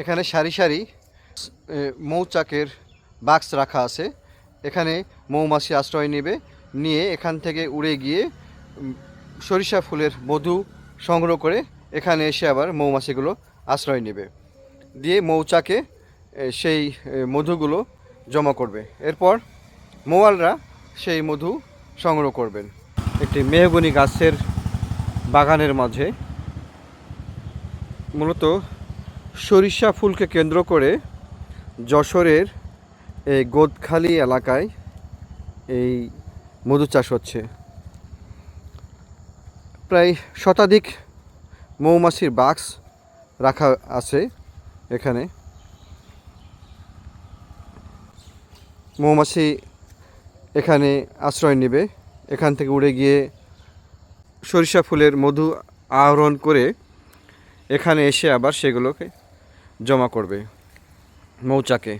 এখানে সারি সারি মৌচাকের বাক্স রাখা আছে। এখানে মৌমাছি আশ্রয় নেবে, নিয়ে এখান থেকে উড়ে গিয়ে সরিষা ফুলের মধু সংগ্রহ করে এখানে এসে আবার মৌমাছিগুলো আশ্রয় নেবে, দিয়ে মৌচাকে সেই মধুগুলো জমা করবে। এরপর মৌয়ালরা সেই মধু সংগ্রহ করবেন। একটি মেহগনি গাছের বাগানের মাঝে মূলত সরিষা ফুলকে কেন্দ্র করে যশোরের এই গোদখালি এলাকায় এই মধু চাষ হচ্ছে। প্রায় শতাধিক মৌমাছির বাক্স রাখা আছে এখানে। মৌমাছি এখানে আশ্রয় নেবে, এখান থেকে উড়ে গিয়ে সরিষা ফুলের মধু আহরণ করে এখানে এসে আবার সেগুলোকে জমা করবে মৌচাকে।